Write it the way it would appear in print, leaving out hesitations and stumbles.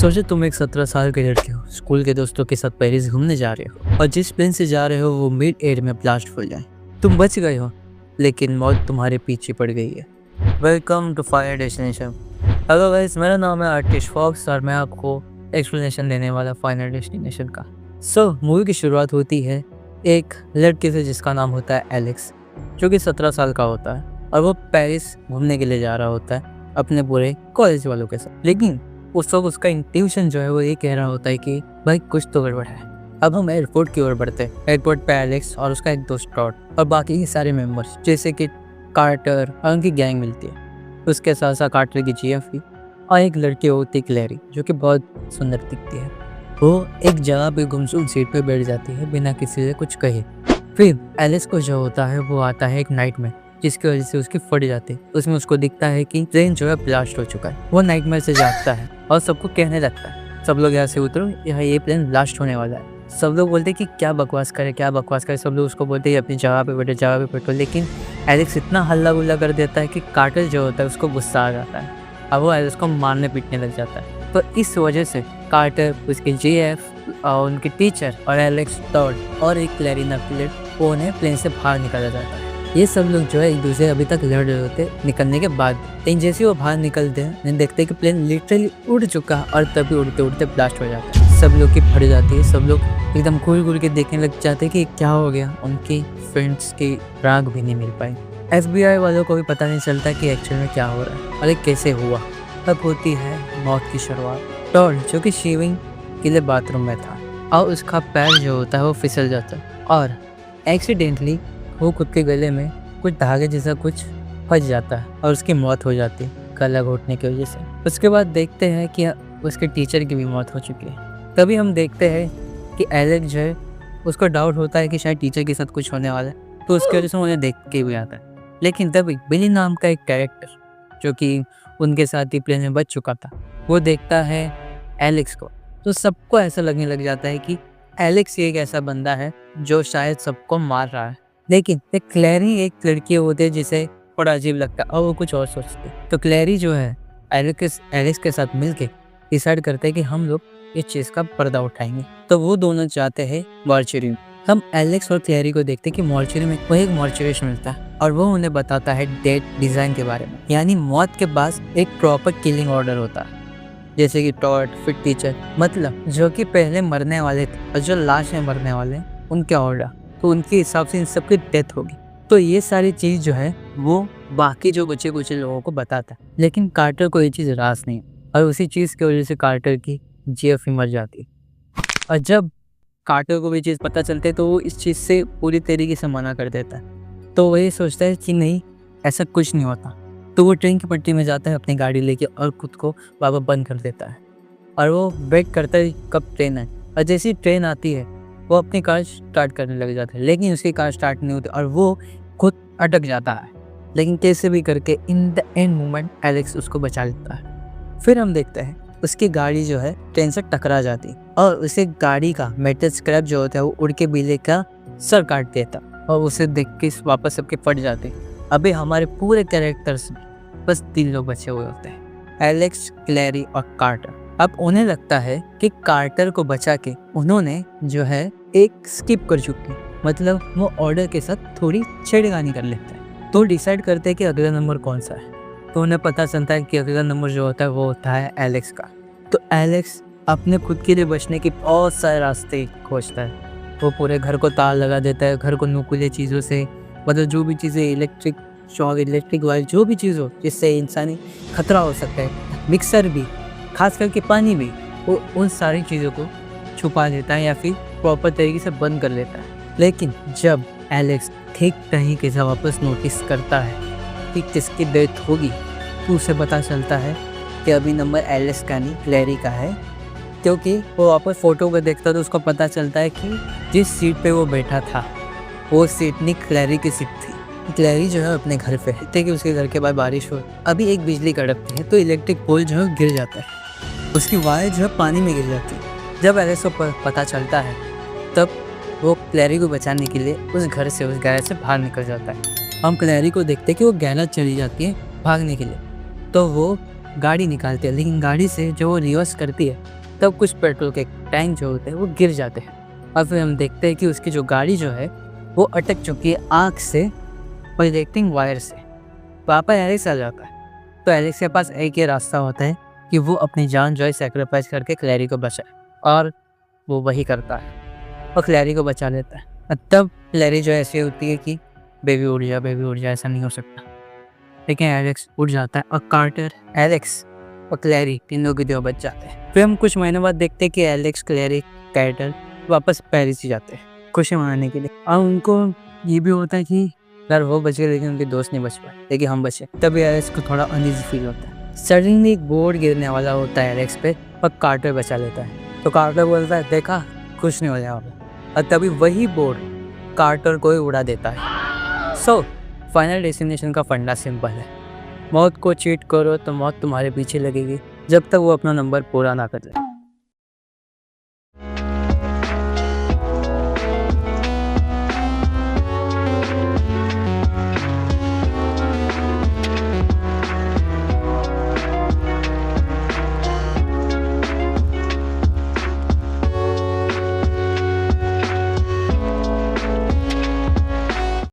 सोचो तुम एक 17 साल के लड़के हो, स्कूल के दोस्तों के साथ पेरिस घूमने जा रहे हो और जिस प्लेन से जा रहे हो वो मिड एयर में ब्लास्ट हो जाए। तुम बच गए हो लेकिन मौत तुम्हारे पीछे पड़ गई है। Welcome to final destination. Hello guys, मेरा नाम है आर्टिस्ट फॉक्स और मैं आपको एक्सप्लेनेशन देने वाला फाइनल डेस्टिनेशन का। मूवी की शुरुआत होती है एक लड़के से जिसका नाम होता है एलेक्स, जो कि 17 साल का होता है और वो पेरिस घूमने के लिए जा रहा होता है अपने पूरे कॉलेज वालों के साथ। लेकिन उस वक्त उसका इंट्यूशन जो है वो ये कह रहा होता है कि भाई कुछ तो गड़बड़ है। अब हम एयरपोर्ट की ओर बढ़ते हैं। एयरपोर्ट पे एलेक्स और उसका एक दोस्त टॉड और बाकी के सारे मेंबर्स जैसे कि कार्टर और उनकी गैंग मिलती है। उसके साथ साथ कार्टर की जीएफ भी और एक लड़की होती है क्लैरी, जो कि बहुत सुंदर दिखती है। वो एक जगह पे गुमसुम सीट पे बैठ जाती है बिना किसी से कुछ कहे। फिर एलेक्स को जो होता है वो आता है एक नाइट में, जिसकी वजह से उसकी फट जाती है। उसमें उसको दिखता है कि ट्रेन जो है ब्लास्ट हो चुका है। वो नाइटमेयर से जागता है और सबको कहने लगता है सब लोग यहाँ से उतरो, यहाँ ये प्लेन ब्लास्ट होने वाला है। सब लोग बोलते हैं कि क्या बकवास करे। सब लोग उसको बोलते हैं अपनी जगह पे बैठो। लेकिन एलेक्स इतना हल्ला गुल्ला कर देता है कि कार्टर जो होता है उसको गुस्सा आ जाता है और वो एलेक्स को मारने पीटने लग जाता है। तो इस वजह से कार्टर, उसके जीएफ और उनके टीचर और एलेक्स टॉड और एक क्लैरी नकलेट वो उन्हें प्लेन से बाहर निकाला जाता है। ये सब लोग जो है एक दूसरे अभी तक लड़ रहे होते निकलने के बाद। लेकिन जैसे वो बाहर निकलते हैं देखते हैं कि प्लेन लिटरली उड़ चुका है और तभी उड़ते उड़ते ब्लास्ट हो जाता है। सब लोग की फट जाती है। सब लोग एकदम घूर के देखने लग जाते हैं कि क्या हो गया। उनकी फ्रेंड्स की राग भी नहीं मिल पाई। FBI वालों को भी पता नहीं चलता कि एक्चुअल में क्या हो रहा है और ये कैसे हुआ। तब होती है मौत की शुरुआत। टॉड जो कि शेविंग के लिए बाथरूम में था और उसका पैर जो होता है वो फिसल जाता है और एक्सीडेंटली वो खुद के गले में कुछ धागे जैसा कुछ फंस जाता है और उसकी मौत हो जाती है गला घोटने की वजह से। उसके बाद देखते हैं कि उसके टीचर की भी मौत हो चुकी है। तभी हम देखते हैं कि एलेक्स जो है उसको डाउट होता है कि शायद टीचर के साथ कुछ होने वाला है, तो उसकी वजह से उन्हें देख के भी आता है। लेकिन तभी बिली नाम का एक कैरेक्टर जो कि उनके साथ ही प्लेन में बच चुका था, वो देखता है एलेक्स को। तो सबको ऐसा लगने लग जाता है कि एलेक्स एक ऐसा बंदा है जो शायद सबको मार रहा है। लेकिन क्लैरी एक लड़की होती है जिसे थोड़ा अजीब लगता है और वो कुछ और सोचती है। तो क्लैरी जो है एलेक्स के साथ मिलके डिसाइड करते हैं कि हम लोग इस चीज़ का पर्दा उठाएंगे। तो वो दोनों जाते हैं मॉर्चरी में। हम एलेक्स और क्लैरी को देखते हैं कि मॉर्चरी में वो एक मॉर्चरीस्ट मिलता है और वो उन्हें बताता है डेथ डिज़ाइन के बारे में, यानी मौत के पास एक प्रॉपर किलिंग ऑर्डर होता है। जैसे कि टॉड, फिर टीचर, मतलब जो कि पहले मरने वाले थे और जो लास्ट में मरने वाले उनके ऑर्डर, तो उनके हिसाब से इन सबकी डेथ होगी। तो ये सारी चीज़ जो है वो बाकी जो बचे कुछ लोगों को बताता है। लेकिन कार्टर को ये चीज़ रास नहीं और उसी चीज़ की वजह से कार्टर की जीएफ मर जाती है। और जब कार्टर को भी चीज़ पता चलती है तो वो इस चीज़ से पूरी तरीके से मना कर देता है। तो वो ये सोचता है कि नहीं, ऐसा कुछ नहीं होता। तो वो ट्रेन की पट्टी में जाता है अपनी गाड़ी लेके और खुद को वापस बंद कर देता है और वो वेट करता है कब ट्रेन आए। और जैसी ट्रेन आती है वो अपनी कार स्टार्ट करने लग जाता है, लेकिन उसकी कार स्टार्ट नहीं होती और वो खुद अटक जाता है। लेकिन कैसे भी करके in the end moment Alex उसको बचा लेता है। फिर हम देखते हैं उसकी गाड़ी जो है ट्रेन से टकरा जाती और उसे गाड़ी का मेटल स्क्रैप जो होता है वो उड़ के बिल्ली का सर काट देता और उसे देख के वापस सबके फट जाते। अभी हमारे पूरे कैरेक्टर्स में बस 3 लोग बचे हुए होते हैं, एलेक्स, क्लैरी और कार्टर। अब उन्हें लगता है कि कार्टर को बचा के उन्होंने जो है एक स्किप कर चुकी, मतलब वो ऑर्डर के साथ थोड़ी छेड़खानी कर लेते हैं। तो डिसाइड करते हैं कि अगला नंबर कौन सा है। तो उन्हें पता चलता है कि अगला नंबर जो होता है वो होता है एलेक्स का। तो एलेक्स अपने खुद के लिए बचने के बहुत सारे रास्ते खोजता है। वो पूरे घर को तार लगा देता है, घर को नुकीले चीज़ों से, मतलब जो भी चीज़ें इलेक्ट्रिक शॉक, इलेक्ट्रिक वायर, जो भी चीज़ हो जिससे इंसानी खतरा हो सकता है, मिक्सर भी, खास करके पानी भी, वो उन सारी चीज़ों को छुपा देता है या फिर प्रॉपर तरीके से बंद कर लेता है। लेकिन जब एलेक्स ठीक तरीके से वापस नोटिस करता है कि किसकी डेथ होगी, तो उसे पता चलता है कि अभी नंबर एलेक्स का नहीं क्लैरी का है। क्योंकि वो वापस फ़ोटो को देखता तो उसको पता चलता है कि जिस सीट पे वो बैठा था वो सीट नहीं क्लैरी की सीट थी। क्लैरी जो है अपने घर पे है कि उसके घर के बाद बारिश हो, अभी एक बिजली कड़कती है तो इलेक्ट्रिक पोल जो है गिर जाता है, उसकी वायर जो है पानी में गिर जाती है। जब एलेक्स को पता चलता है तब वो क्लैरी को बचाने के लिए उस घर से, उस गैरेज से बाहर निकल जाता है। हम क्लैरी को देखते हैं कि वो गैरेज चली जाती है भागने के लिए, तो वो गाड़ी निकालती है, लेकिन गाड़ी से जो वो रिवर्स करती है तब कुछ पेट्रोल के टैंक जो होते हैं वो गिर जाते हैं। और फिर हम देखते हैं कि उसकी जो गाड़ी जो है वो अटक चुकी है आग से प्रोजेक्टिंग वायर से। पापा एलेक्स आ जाता है, तो एलेक्स के पास एक ही रास्ता होता है कि वो अपनी जान जो है सेक्रीफाइस करके क्लैरी को बचाए, और वो वही करता है और क्लैरी को बचा लेता है। और तब क्लैरी जो ऐसी होती है कि बेबी उड़ जा, ऐसा नहीं हो सकता। लेकिन एलेक्स उड़ जाता है और कार्टर, एलेक्स और क्लैरी तीनों के दो बच जाते हैं। फिर हम कुछ महीनों बाद देखते हैं कि एलेक्स, क्लैरी, कार्टर वापस पेरिस ही जाते हैं खुशी मनाने के लिए। और उनको ये भी होता है कि यार वो बच गए लेकिन उनके दोस्त नहीं बच पाए, लेकिन हम बचे। तभी एलेक्स को थोड़ा अनईजी फील होता है। सडनली एक बोर्ड गिरने वाला होता है एलेक्स पे और कार्टर बचा लेता है। तो कार्टर बोलता है देखा, कुछ नहीं हो जाएगा। और तभी वही बोर्ड कार्टर को ही उड़ा देता है। सो फाइनल डेस्टिनेशन का फंडा सिंपल है, मौत को चीट करो तो मौत तुम्हारे पीछे लगेगी जब तक वो अपना नंबर पूरा ना कर ले।